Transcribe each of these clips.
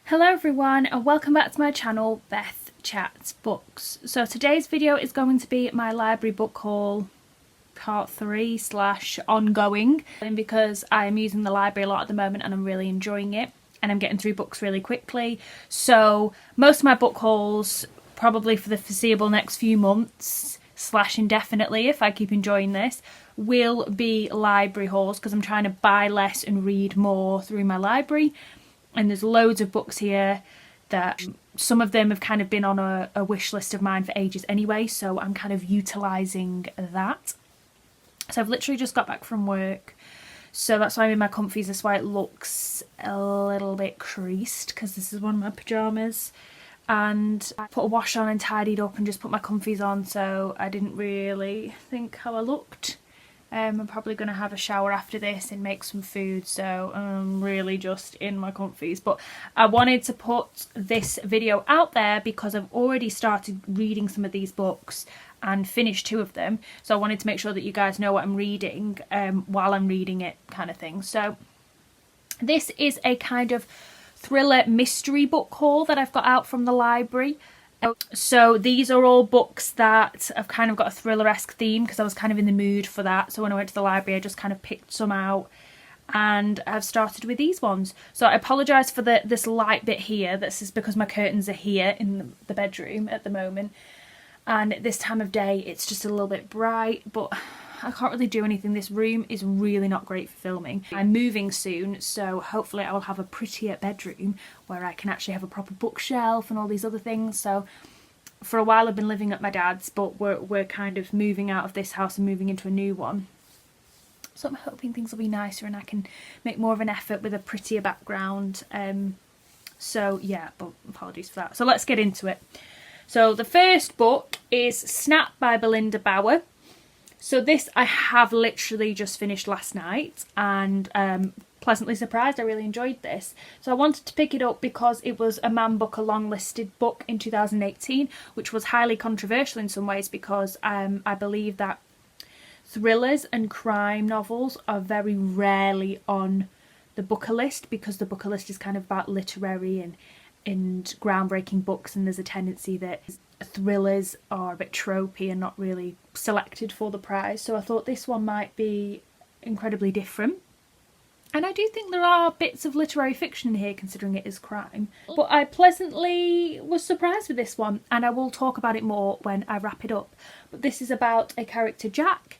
Hello everyone and welcome back to my channel, Beth Chats Books. So today's video is going to be my library book haul part 3 / ongoing, because I'm using the library a lot at the moment and I'm really enjoying it and I'm getting through books really quickly. So most of my book hauls, probably for the foreseeable next few months / indefinitely if I keep enjoying this, will be library hauls because I'm trying to buy less and read more through my library. And there's loads of books here that some of them have kind of been on a wish list of mine for ages anyway, so I'm kind of utilising that. So I've literally just got back from work, so that's why I'm in my comfies. That's why it looks a little bit creased, because this is one of my pyjamas. And I put a wash on and tidied up and just put my comfies on, so I didn't really think how I looked. I'm probably going to have a shower after this and make some food, so I'm really just in my comfies. But I wanted to put this video out there because I've already started reading some of these books and finished 2 of them. So I wanted to make sure that you guys know what I'm reading while I'm reading it, kind of thing. So this is a kind of thriller mystery book haul that I've got out from the library. So these are all books that have kind of got a thriller-esque theme because I was kind of in the mood for that. So when I went to the library I just kind of picked some out and I've started with these ones. So I apologise for this light bit here. This is because my curtains are here in the bedroom at the moment, and at this time of day it's just a little bit bright, but I can't really do anything. This room is really not great for filming. I'm moving soon, so hopefully I will have a prettier bedroom where I can actually have a proper bookshelf and all these other things. So for a while I've been living at my dad's, but we're kind of moving out of this house and moving into a new one. So I'm hoping things will be nicer and I can make more of an effort with a prettier background. So yeah, but apologies for that. So let's get into it. So the first book is Snap by Belinda Bauer. So this I have literally just finished last night and pleasantly surprised. I really enjoyed this. So I wanted to pick it up because it was a Man Booker long listed book in 2018, which was highly controversial in some ways because I believe that thrillers and crime novels are very rarely on the Booker list, because the Booker list is kind of about literary and groundbreaking books, and there's a tendency that thrillers are a bit tropey and not really selected for the prize. So I thought this one might be incredibly different. And I do think there are bits of literary fiction in here considering it is crime. But I pleasantly was surprised with this one, and I will talk about it more when I wrap it up. But this is about a character, Jack,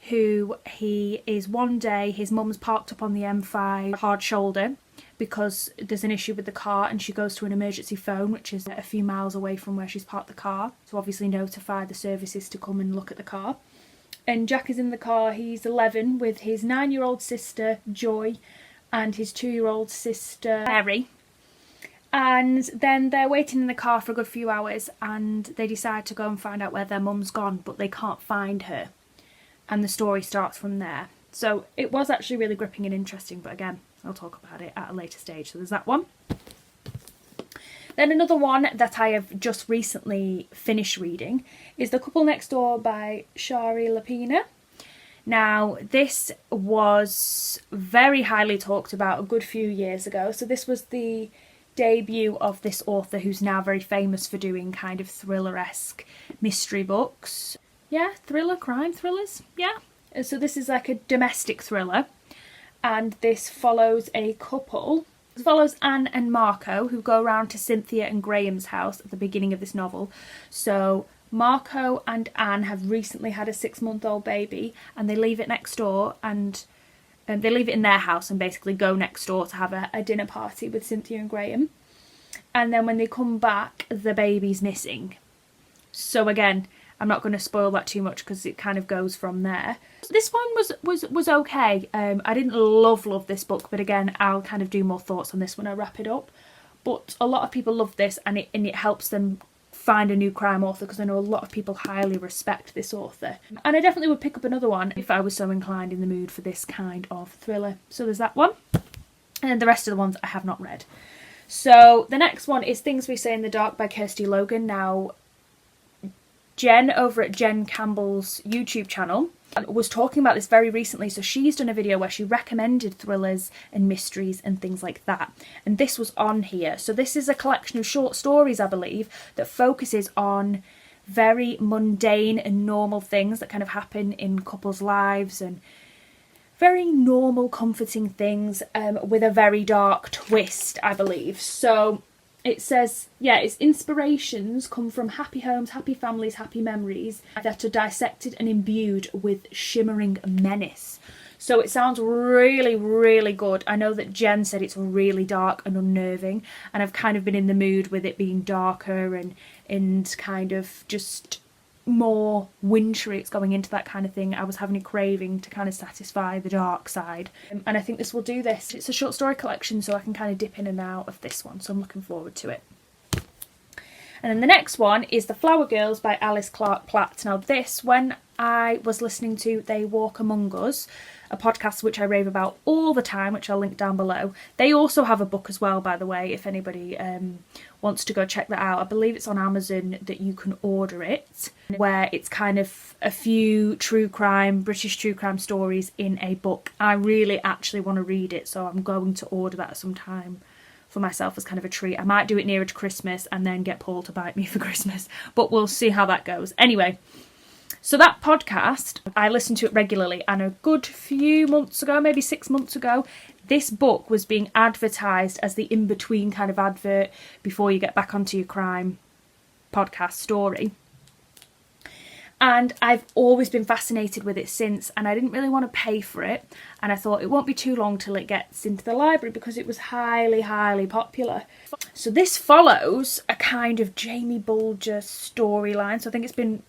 who he is one day, his mum's parked up on the M5 hard shoulder because there's an issue with the car, and she goes to an emergency phone which is a few miles away from where she's parked the car to obviously notify the services to come and look at the car. And Jack is in the car. He's 11 with his 9-year-old sister Joy and his 2-year-old sister Mary, and then they're waiting in the car for a good few hours and they decide to go and find out where their mum's gone, but they can't find her, and the story starts from there. So it was actually really gripping and interesting, but again, I'll talk about it at a later stage. So there's that one. Then another one that I have just recently finished reading is The Couple Next Door by Shari Lapina. Now, this was very highly talked about a good few years ago. So this was the debut of this author who's now very famous for doing kind of thriller-esque mystery books. Yeah, thriller, crime thrillers, yeah. So this is like a domestic thriller, and this follows a couple. It follows Anne and Marco, who go around to Cynthia and Graham's house at the beginning of this novel. So Marco and Anne have recently had a 6-month-old baby, and they leave it next door, and they leave it in their house and basically go next door to have a dinner party with Cynthia and Graham. And then when they come back, the baby's missing. So again, I'm not going to spoil that too much because it kind of goes from there. This one was okay. I didn't love this book, but again, I'll kind of do more thoughts on this when I wrap it up. But a lot of people love this, and it helps them find a new crime author, because I know a lot of people highly respect this author. And I definitely would pick up another one if I was so inclined, in the mood for this kind of thriller. So there's that one. And then the rest of the ones I have not read. So the next one is Things We Say in the Dark by Kirsty Logan. Now, Jen over at Jen Campbell's YouTube channel was talking about this very recently. So she's done a video where she recommended thrillers and mysteries and things like that. And this was on here. So this is a collection of short stories, I believe, that focuses on very mundane and normal things that kind of happen in couples' lives, and very normal, comforting things with a very dark twist, I believe. So it says, yeah, its inspirations come from happy homes, happy families, happy memories that are dissected and imbued with shimmering menace. So it sounds really, really good. I know that Jen said it's really dark and unnerving, and I've kind of been in the mood with it being darker and kind of just more wintry. It's going into that kind of thing. I was having a craving to kind of satisfy the dark side, and I think this will do this. It's a short story collection, so I can kind of dip in and out of this one, so I'm looking forward to it. And then the next one is The Flower Girls by Alice Clark Platt. Now this, when I was listening to They Walk Among Us, a podcast which I rave about all the time, which I'll link down below. They also have a book as well, by the way, if anybody wants to go check that out. I believe it's on Amazon that you can order it, where it's kind of a few British true crime stories in a book. I really actually want to read it, so I'm going to order that sometime for myself as kind of a treat. I might do it nearer to Christmas and then get Paul to bite me for Christmas, but we'll see how that goes. Anyway, so that podcast, I listen to it regularly, and a good few months ago, maybe 6 months ago, this book was being advertised as the in-between kind of advert before you get back onto your crime podcast story. And I've always been fascinated with it since, and I didn't really want to pay for it, and I thought it won't be too long till it gets into the library because it was highly, highly popular. So this follows a kind of Jamie Bulger storyline, so I think it's been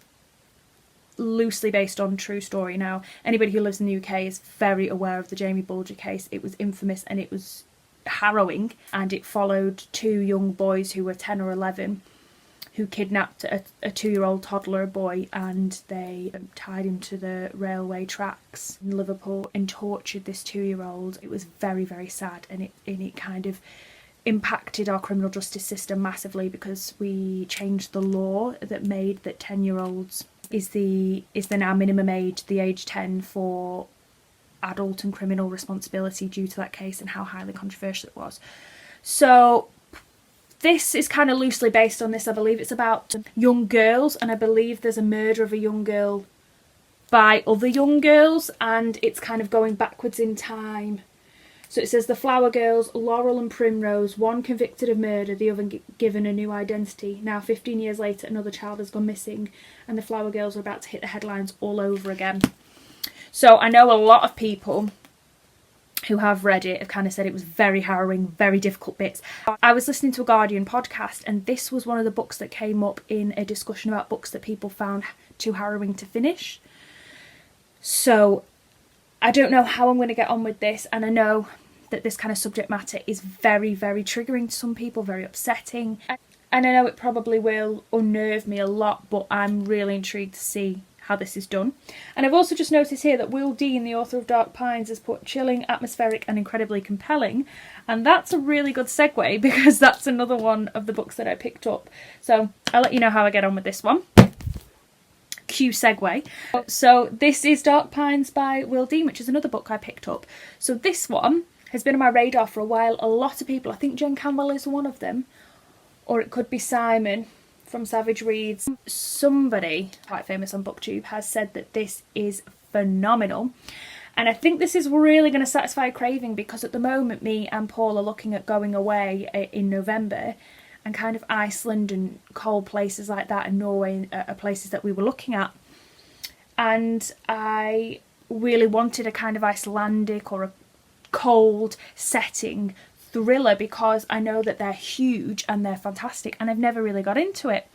loosely based on true story. Now, anybody who lives in the UK is very aware of the Jamie Bulger case. It was infamous and it was harrowing, and it followed two young boys who were 10 or 11 who kidnapped a 2-year-old toddler boy, and they tied him to the railway tracks in Liverpool and tortured this 2-year-old. It was very, very sad, and it kind of impacted our criminal justice system massively because we changed the law that made that 10-year-olds is the now minimum age, the age 10 for adult and criminal responsibility due to that case and how highly controversial it was. So this is kind of loosely based on this. I believe it's about young girls, and I believe there's a murder of a young girl by other young girls, and it's kind of going backwards in time. So it says the Flower Girls, Laurel and Primrose, one convicted of murder, the other given a new identity. Now 15 years later, another child has gone missing, and the Flower Girls are about to hit the headlines all over again. So I know a lot of people who have read it have kind of said it was very harrowing, very difficult bits. I was listening to a Guardian podcast, and this was one of the books that came up in a discussion about books that people found too harrowing to finish. So I don't know how I'm going to get on with this, and I know that this kind of subject matter is very, very triggering to some people, very upsetting, and I know it probably will unnerve me a lot, but I'm really intrigued to see how this is done. And I've also just noticed here that Will Dean, the author of Dark Pines, has put chilling, atmospheric and incredibly compelling, and that's a really good segue because that's another one of the books that I picked up. So I'll let you know how I get on with this one. Cue segue. So this is Dark Pines by Will Dean, which is another book I picked up. So this one has been on my radar for a while. A lot of people, I think Jen Campbell is one of them, or it could be Simon from Savage Reads. Somebody quite famous on BookTube has said that this is phenomenal, and I think this is really going to satisfy a craving because at the moment me and Paul are looking at going away in November, and kind of Iceland and cold places like that and Norway are places that we were looking at, and I really wanted a kind of Icelandic or a cold setting thriller because I know that they're huge and they're fantastic, and I've never really got into it.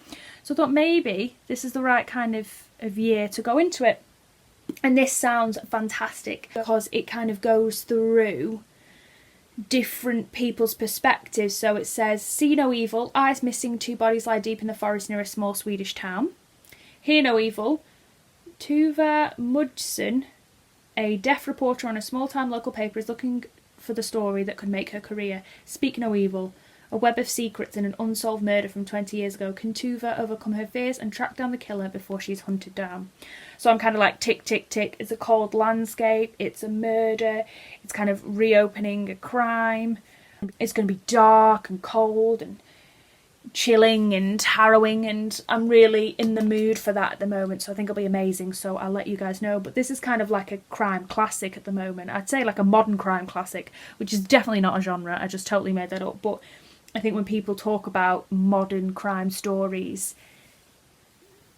So I thought maybe this is the right kind of year to go into it. And this sounds fantastic because it kind of goes through different people's perspectives. So it says, see no evil, eyes missing, 2 bodies lie deep in the forest near a small Swedish town. Hear no evil, Tuva Mudson, a deaf reporter on a small-time local paper, is looking for the story that could make her career. Speak no evil, a web of secrets and an unsolved murder from 20 years ago. Can Tuva overcome her fears and track down the killer before she's hunted down? So I'm kind of like tick, tick, tick. It's a cold landscape. It's a murder. It's kind of reopening a crime. It's going to be dark and cold and chilling and harrowing, and I'm really in the mood for that at the moment, so I think it'll be amazing, so I'll let you guys know. But this is kind of like a crime classic at the moment. I'd say like a modern crime classic, which is definitely not a genre. I just totally made that up. But I think when people talk about modern crime stories,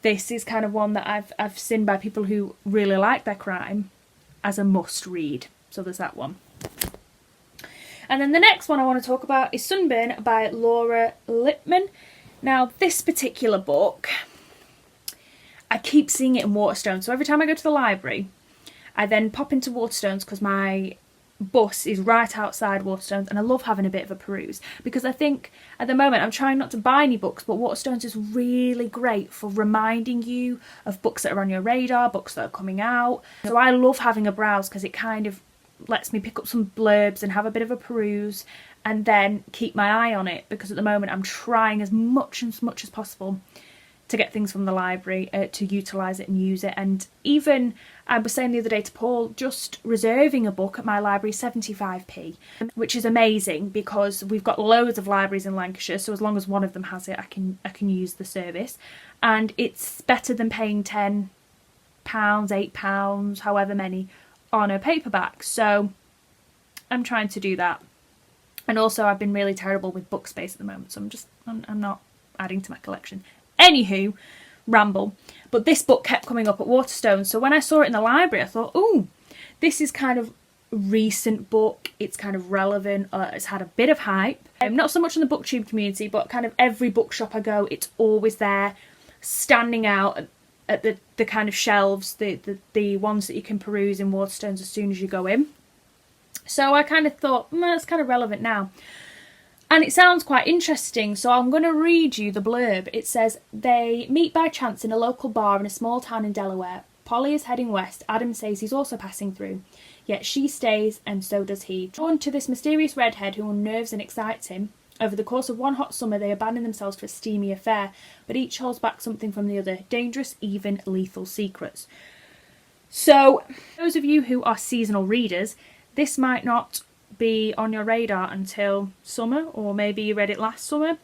this is kind of one that I've seen by people who really like their crime as a must read. So there's that one. And then the next one I want to talk about is Sunburn by Laura Lippman. Now, this particular book, I keep seeing it in Waterstones. So every time I go to the library, I then pop into Waterstones because my bus is right outside Waterstones, and I love having a bit of a peruse because I think at the moment I'm trying not to buy any books, but Waterstones is really great for reminding you of books that are on your radar, books that are coming out. So I love having a browse because it kind of lets me pick up some blurbs and have a bit of a peruse and then keep my eye on it, because at the moment I'm trying as much as possible to get things from the library, to utilise it and use it. And even, I was saying the other day to Paul, just reserving a book at my library 75p, which is amazing because we've got loads of libraries in Lancashire, so as long as one of them has it, I can use the service, and it's better than paying £10, £8, however many, on a paperback. So I'm trying to do that. And also I've been really terrible with book space at the moment, so I'm not adding to my collection. Anywho, ramble. But this book kept coming up at Waterstones, so when I saw it in the library I thought, ooh, this is kind of a recent book, it's kind of relevant, it's had a bit of hype. Not so much in the booktube community, but kind of every bookshop I go, it's always there, standing out at the kind of shelves, the ones that you can peruse in Waterstones as soon as you go in. So I kind of thought, that's kind of relevant now. And it sounds quite interesting, so I'm going to read you the blurb. It says, they meet by chance in a local bar in a small town in Delaware. Polly is heading west. Adam says he's also passing through. Yet she stays, and so does he. Drawn to this mysterious redhead who unnerves and excites him, over the course of one hot summer they abandon themselves to a steamy affair, but each holds back something from the other, dangerous, even lethal secrets. So, those of you who are seasonal readers, this might not be on your radar until summer, or maybe you read it last summer,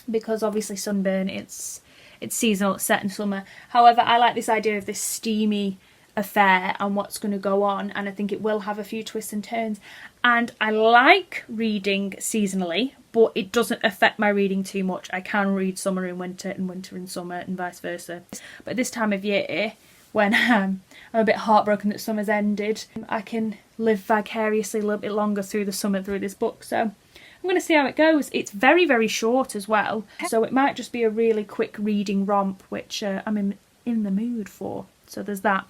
because obviously Sunburn, it's seasonal, it's set in summer. However, I like this idea of this steamy affair and what's going to go on, and I think it will have a few twists and turns. And I like reading seasonally, but it doesn't affect my reading too much. I can read summer in winter and winter in summer and vice versa. But this time of year, when I'm a bit heartbroken that summer's ended, I can live vicariously a little bit longer through the summer through this book. So I'm going to see how it goes. It's very, very short as well, so it might just be a really quick reading romp, which I'm in the mood for. So there's that.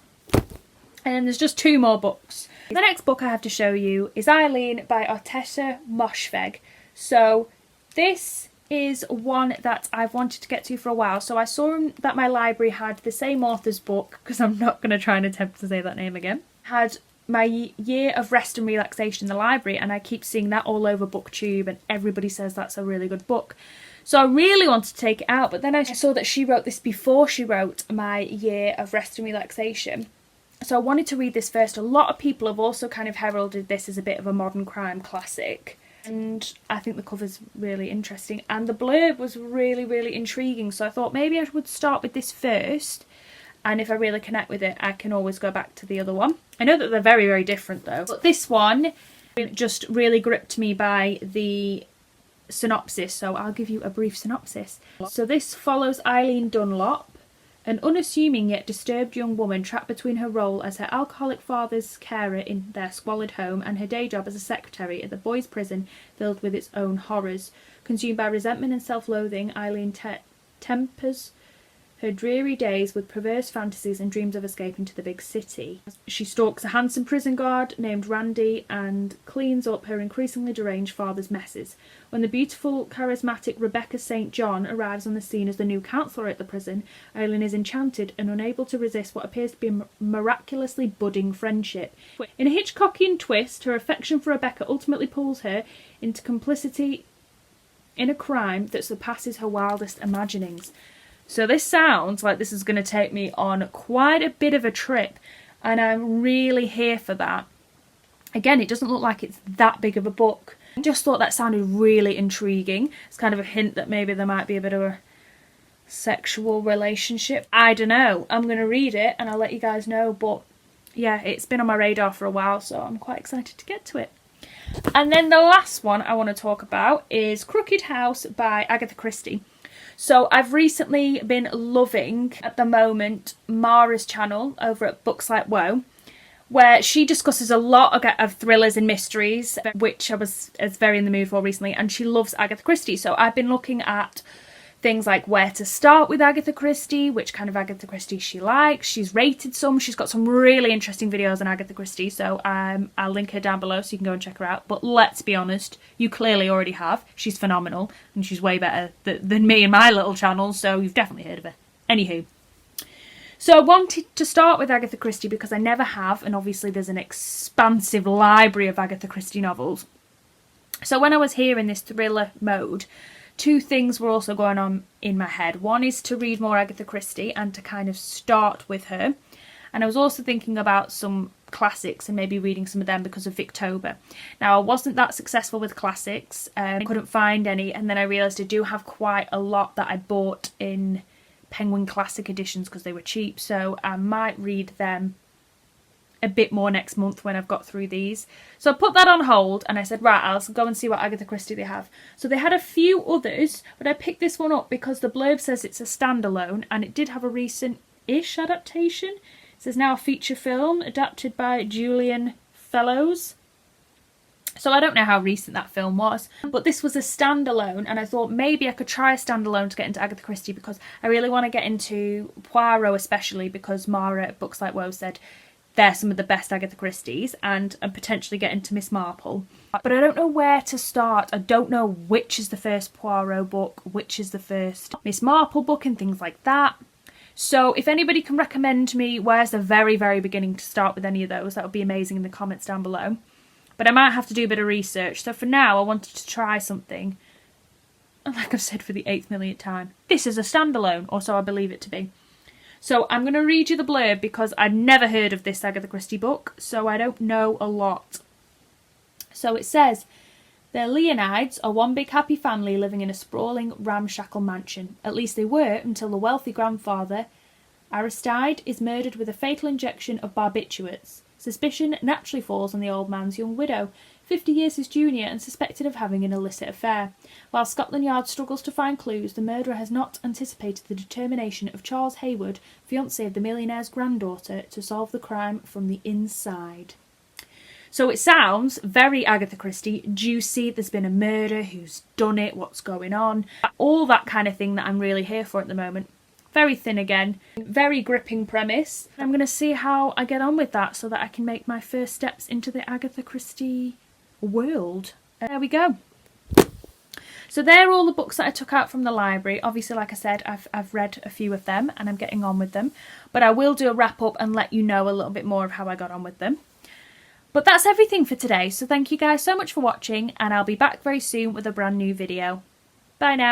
And then there's just two more books. The next book I have to show you is Eileen by Arteta Moshfegh. So this is one that I've wanted to get to for a while. So I saw that my library had the same author's book, because I'm not going to try and attempt to say that name again. Had my Year of Rest and Relaxation in the library, and I keep seeing that all over BookTube, and everybody says that's a really good book. So I really wanted to take it out, but then I saw that she wrote this before she wrote my Year of Rest and Relaxation. So I wanted to read this first. A lot of people have also kind of heralded this as a bit of a modern crime classic, and I think the cover's really interesting, and the blurb was really, really intriguing. So I thought maybe I would start with this first, and if I really connect with it, I can always go back to the other one. I know that they're very, very different though, but this one just really gripped me by the synopsis, so I'll give you a brief synopsis. So this follows Eileen Dunlop, an unassuming yet disturbed young woman trapped between her role as her alcoholic father's carer in their squalid home and her day job as a secretary at the boys' prison filled with its own horrors. Consumed by resentment and self-loathing, Eileen tempers her dreary days with perverse fantasies and dreams of escaping to the big city. She stalks a handsome prison guard named Randy and cleans up her increasingly deranged father's messes. When the beautiful, charismatic Rebecca St. John arrives on the scene as the new counsellor at the prison, Eileen is enchanted and unable to resist what appears to be a miraculously budding friendship. In a Hitchcockian twist, her affection for Rebecca ultimately pulls her into complicity in a crime that surpasses her wildest imaginings. So this sounds like this is going to take me on quite a bit of a trip, and I'm really here for that. Again, it doesn't look like it's that big of a book. I just thought that sounded really intriguing. It's kind of a hint that maybe there might be a bit of a sexual relationship. I don't know. I'm going to read it and I'll let you guys know, but yeah, it's been on my radar for a while, so I'm quite excited to get to it. And then the last one I want to talk about is Crooked House by Agatha Christie. So I've recently been loving, at the moment, Mara's channel over at Books Like Woe, where she discusses a lot of thrillers and mysteries, which I was very in the mood for recently, and she loves Agatha Christie. So I've been looking at things like where to start with Agatha Christie, which kind of Agatha Christie she likes. She's rated some. She's got some really interesting videos on Agatha Christie, so I'll link her down below so you can go and check her out. But let's be honest, you clearly already have. She's phenomenal, and she's way better than me and my little channel, so you've definitely heard of her. Anywho. So I wanted to start with Agatha Christie because I never have, and obviously there's an expansive library of Agatha Christie novels. So when I was here in this thriller mode, two things were also going on in my head. One is to read more Agatha Christie and to kind of start with her. And I was also thinking about some classics and maybe reading some of them because of Victober. Now, I wasn't that successful with classics. I couldn't find any. And then I realised I do have quite a lot that I bought in Penguin Classic editions because they were cheap. So I might read them a bit more next month when I've got through these. So I put that on hold and I said, right, I'll go and see what Agatha Christie they have. So they had a few others, but I picked this one up because the blurb says it's a standalone, and it did have a recent-ish adaptation. It says now a feature film adapted by Julian Fellows. So I don't know how recent that film was, but this was a standalone, and I thought maybe I could try a standalone to get into Agatha Christie because I really want to get into Poirot, especially because Mara at Books Like Woe said they're some of the best Agatha Christie's, and potentially get into Miss Marple. But I don't know where to start. I don't know which is the first Poirot book, which is the first Miss Marple book, and things like that. So if anybody can recommend me where's the very, very beginning to start with any of those, that would be amazing in the comments down below. But I might have to do a bit of research. So for now, I wanted to try something. And like I've said for the 8th millionth time, this is a standalone, or so I believe it to be. So I'm going to read you the blurb because I'd never heard of this Agatha Christie book, so I don't know a lot. So it says, the Leonides are one big happy family living in a sprawling ramshackle mansion. At least they were until the wealthy grandfather, Aristide, is murdered with a fatal injection of barbiturates. Suspicion naturally falls on the old man's young widow, 50 years his junior and suspected of having an illicit affair. While Scotland Yard struggles to find clues, the murderer has not anticipated the determination of Charles Hayward, fiancé of the millionaire's granddaughter, to solve the crime from the inside. So it sounds very Agatha Christie, juicy, there's been a murder, who's done it, what's going on, all that kind of thing that I'm really here for at the moment. Very thin again, very gripping premise. I'm going to see how I get on with that so that I can make my first steps into the Agatha Christie world. There we go. So they're all the books that I took out from the library. Obviously, like I said, I've read a few of them and I'm getting on with them. But I will do a wrap up and let you know a little bit more of how I got on with them. But that's everything for today. So thank you guys so much for watching, and I'll be back very soon with a brand new video. Bye now.